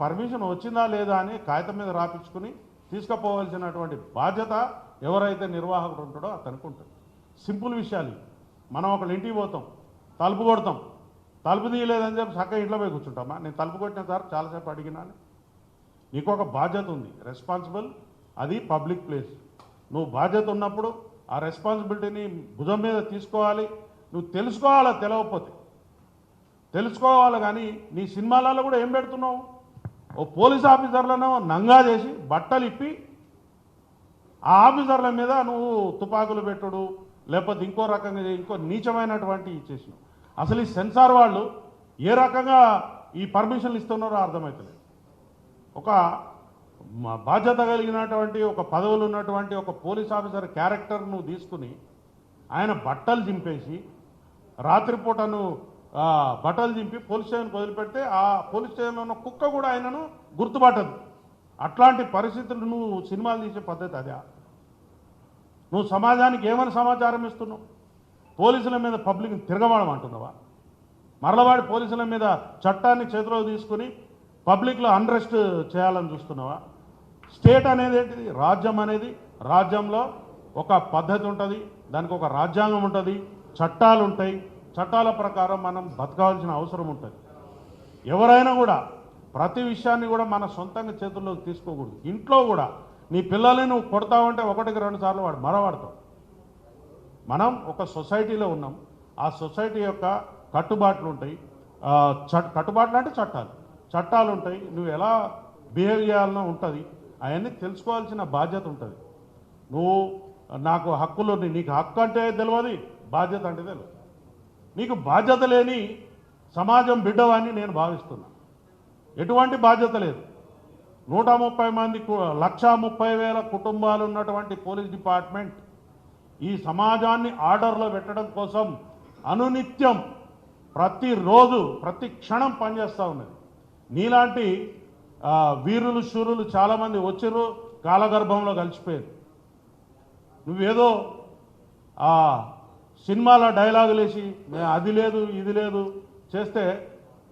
Permission వచ్చిందా లేదా అని కాగితం మీద రాపించుకుని తీసుకుపోవాల్సినటువంటి బాధ్యత ఎవరైతే నిర్వాహకుడు ఉంటాడో అతనికి ఉంటుంది. సింపుల్ విషయాలు. మనం ఒకళ్ళ ఇంటికి పోతాం, తలుపు కొడతాం, తలుపు తీయలేదని చెప్పి చక్కగా ఇంట్లో పోయి కూర్చుంటామా? నేను తలుపు కొట్టిన సార్ చాలాసేపు అడిగినాను. నీకు ఒక బాధ్యత ఉంది, రెస్పాన్సిబుల్. అది పబ్లిక్ ప్లేస్. నువ్వు బాధ్యత ఉన్నప్పుడు ఆ రెస్పాన్సిబిలిటీని భుజం మీద తీసుకోవాలి. నువ్వు తెలుసుకోవాలా, తెలవకపోతే తెలుసుకోవాలి. కానీ నీ సినిమాలలో కూడా ఏం పెడుతున్నావు? ఓ పోలీస్ ఆఫీసర్లను నంగా చేసి బట్టలు ఇప్పి ఆ ఆఫీసర్ల మీద నువ్వు తుపాకులు పెట్టుడు, లేకపోతే ఇంకో రకంగా ఇంకో నీచమైనటువంటి ఇచ్చేసినావు. అసలు ఈ సెన్సార్ వాళ్ళు ఏ రకంగా ఈ పర్మిషన్లు ఇస్తున్నారో అర్థమవుతలేదు. ఒక బాధ్యత కలిగినటువంటి ఒక పదవులు ఉన్నటువంటి ఒక పోలీస్ ఆఫీసర్ క్యారెక్టర్ నువ్వు తీసుకుని ఆయన బట్టలు చింపేసి రాత్రిపూటను బట్టలు చింపి పోలీస్ స్టేషన్కి వదిలిపెడితే ఆ పోలీస్ స్టేషన్లో ఉన్న కుక్క కూడా ఆయనను గుర్తుపట్టదు. అట్లాంటి పరిస్థితులు నువ్వు సినిమాలు తీసే పద్ధతి అదే? నువ్వు సమాజానికి ఏమైనా సమాచారం ఇస్తున్నావు? పోలీసుల మీద పబ్లిక్ని తిరగబడమంటున్నావా? మరలవాడి పోలీసుల మీద చట్టాన్ని చేతిలో తీసుకుని పబ్లిక్లో అన్రెస్ట్ చేయాలని చూస్తున్నావా? స్టేట్ అనేది ఏంటిది? రాజ్యం అనేది, రాజ్యంలో ఒక పద్ధతి ఉంటుంది, దానికి ఒక రాజ్యాంగం ఉంటుంది, చట్టాలు ఉంటాయి. చట్టాల ప్రకారం మనం బతకాల్సిన అవసరం ఉంటుంది. ఎవరైనా కూడా ప్రతి విషయాన్ని కూడా మన సొంతంగా చేతుల్లోకి తీసుకోకూడదు. ఇంట్లో కూడా నీ పిల్లల్ని నువ్వు కొడతావంటే ఒకటికి 2 సార్లు వాడు మరవాడతావు. మనం ఒక సొసైటీలో ఉన్నాం. ఆ సొసైటీ యొక్క కట్టుబాట్లు ఉంటాయి. కట్టుబాట్లు అంటే చట్టాలు ఉంటాయి. నువ్వు ఎలా బిహేవ్ చేయాలనో ఉంటుంది. అవన్నీ తెలుసుకోవాల్సిన బాధ్యత ఉంటుంది. నువ్వు నాకు హక్కులు, నీకు హక్కు అంటే తెలియదు, బాధ్యత అంటే తెలియదు. నీకు బాధ్యత లేని సమాజం బిడ్డవాన్ని నేను భావిస్తున్నా. ఎటువంటి బాధ్యత లేదు. 130 మంది 1,30,000 కుటుంబాలు ఉన్నటువంటి పోలీస్ డిపార్ట్మెంట్ ఈ సమాజాన్ని ఆర్డర్లో పెట్టడం కోసం అనునిత్యం ప్రతిరోజు ప్రతి క్షణం పనిచేస్తూ ఉన్నది. నీలాంటి వీరులు శూరులు చాలామంది వచ్చిర్రు, కాలగర్భంలో కలిసిపోయారు. నువ్వేదో సినిమాలో డైలాగులు వేసి అది లేదు ఇది లేదు చేస్తే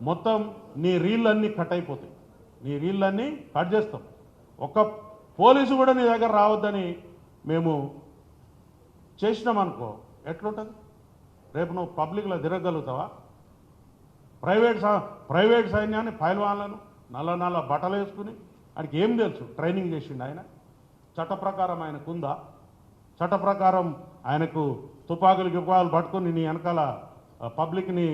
మొత్తం నీ రీళ్ళన్నీ కట్ అయిపోతాయి. నీ రీళ్ళన్నీ కట్ చేస్తాం. ఒక పోలీసు కూడా నీ దగ్గర రావద్దని మేము చేసినామనుకో ఎట్లుంటుంది? రేపు నువ్వు పబ్లిక్లో తిరగలుగుతావా? ప్రైవేట్ సైన్యాన్ని పైల్వాన్లను నల్ల బట్టలు వేసుకుని ఆయనకి ఏం తెలుసు? ట్రైనింగ్ చేసిండు ఆయన. చట్ట ప్రకారం ఆయనకు ఉందా? చట్ట ప్రకారం ఆయనకు తుపాకులు పట్టుకుని నీ వెనకాల పబ్లిక్ని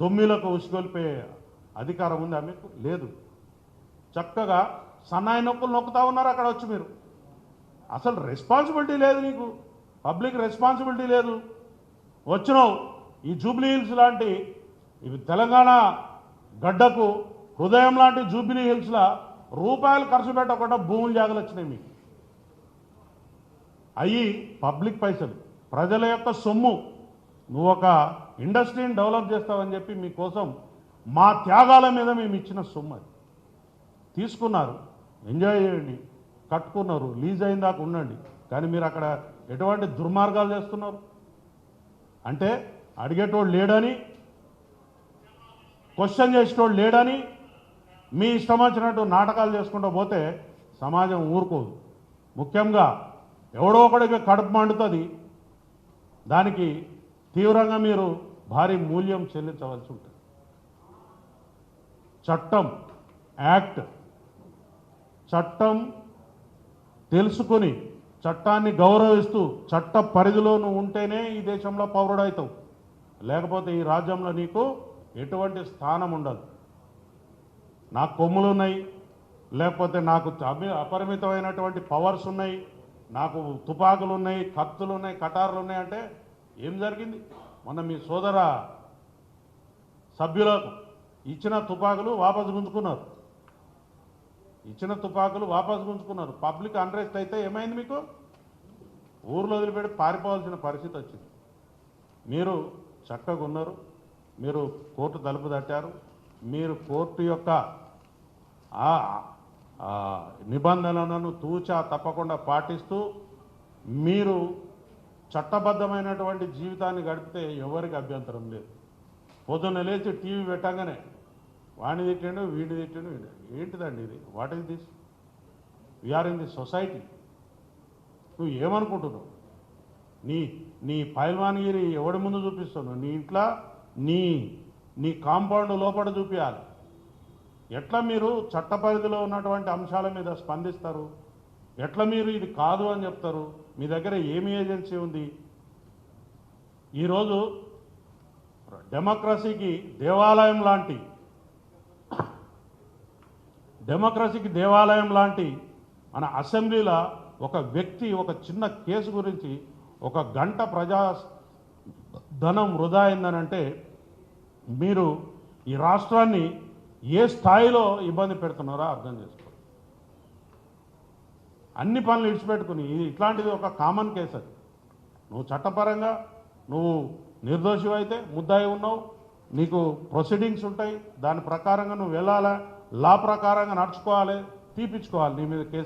దొమ్మిలకు ఉసుగొల్పే అధికారం ఉందా మీకు? లేదు. చక్కగా సన్నాయి నొప్పులు నొక్కుతా ఉన్నారు అక్కడ వచ్చి మీరు. అసలు రెస్పాన్సిబిలిటీ లేదు నీకు, పబ్లిక్ రెస్పాన్సిబిలిటీ లేదు. వచ్చినావు ఈ జూబ్లీ హిల్స్ లాంటి ఇవి తెలంగాణ గడ్డకు హృదయం లాంటి జూబ్లీ హిల్స్లో రూపాయలు ఖర్చు పెట్టకుండా భూములు జాగలు వచ్చినాయి మీకు. అవి పబ్లిక్ పైసలు, ప్రజల యొక్క సొమ్ము. నువ్వు ఒక ఇండస్ట్రీని డెవలప్ చేస్తావని చెప్పి మీకోసం మా త్యాగాల మీద మేము ఇచ్చిన సొమ్ము అది తీసుకున్నారు. ఎంజాయ్ చేయండి, కట్టుకున్నారు, లీజ్ అయిన దాకా ఉండండి. కానీ మీరు అక్కడ ఎటువంటి దుర్మార్గాలు చేస్తున్నారు అంటే అడిగేటోడు లేడని, క్వశ్చన్ చేసేటోడు లేడని మీ ఇష్టం వచ్చినట్టు నాటకాలు చేసుకుంటూ పోతే సమాజం ఊరుకోదు. ముఖ్యంగా ఎవడో ఒకడికి కడుపు మండుతుంది, దానికి తీవ్రంగా మీరు భారీ మూల్యం చెల్లించవలసి ఉంటుంది. చట్టం, యాక్ట్, చట్టం తెలుసుకొని చట్టాన్ని గౌరవిస్తూ చట్ట పరిధిలో నువ్వు ఉంటేనే ఈ దేశంలో పౌరుడవుతావు. లేకపోతే ఈ రాజ్యంలో నీకు ఎటువంటి స్థానం ఉండదు. నాకు కొమ్ములు ఉన్నాయి, లేకపోతే నాకు అపరిమితమైనటువంటి పవర్స్ ఉన్నాయి, నాకు తుపాకులు ఉన్నాయి, కత్తులు ఉన్నాయి, కటార్లు ఉన్నాయి అంటే ఏం జరిగింది? మొన్న మీ సోదర సభ్యులకు ఇచ్చిన తుపాకులు వాపసు గుంజుకున్నారు. పబ్లిక్ అన్రెస్ట్ అయితే ఏమైంది? మీకు ఊర్లో వదిలిపెట్టి పారిపోవాల్సిన పరిస్థితి వచ్చింది. మీరు చక్కగా ఉన్నారు, మీరు కోర్టు తలుపు తట్టారు, మీరు కోర్టు యొక్క నిబంధనలను తూచా తప్పకుండా పాటిస్తూ మీరు చట్టబద్ధమైనటువంటి జీవితాన్ని గడిపితే ఎవరికి అభ్యంతరం లేదు. పొద్దున్న లేచి టీవీ పెట్టగానే వాడిని తిట్టాడు వీడిని తిట్టాడు ఏంటిదండి ఇది? What is this? We are in the society. నువ్వు ఏమనుకుంటున్నావు? నీ నీ పైల్వాన్గిరి ఎవడి ముందు చూపిస్తున్నావు? నీ ఇంట్లో నీ నీ కాంపౌండ్ లోపల చూపించాలి. ఎట్లా మీరు చట్ట పరిధిలో ఉన్నటువంటి అంశాల మీద స్పందిస్తారు? ఎట్లా మీరు ఇది కాదు అని చెప్తారు? మీ దగ్గర ఏమి ఏజెన్సీ ఉంది? ఈరోజు డెమోక్రసీకి దేవాలయం లాంటి మన అసెంబ్లీలో ఒక వ్యక్తి ఒక చిన్న కేసు గురించి 1 గంట ప్రజా ధనం వృధా అయిందనంటే మీరు ఈ రాష్ట్రాన్ని ఏ స్థాయిలో ఇబ్బంది పెడుతున్నారో అర్థం చేసుకోండి. అన్ని పనులు విడిచిపెట్టుకుని ఇట్లాంటిది ఒక కామన్ కేసు అది. నువ్వు చట్టపరంగా నువ్వు నిర్దోషి అయితే ముద్దాయి ఉన్నావు, నీకు ప్రొసీడింగ్స్ ఉంటాయి, దాని ప్రకారంగా నువ్వు వెళ్ళాలా, లా ప్రకారంగా నడుచుకోవాలి, తీపించుకోవాలి నీ మీద కేసు.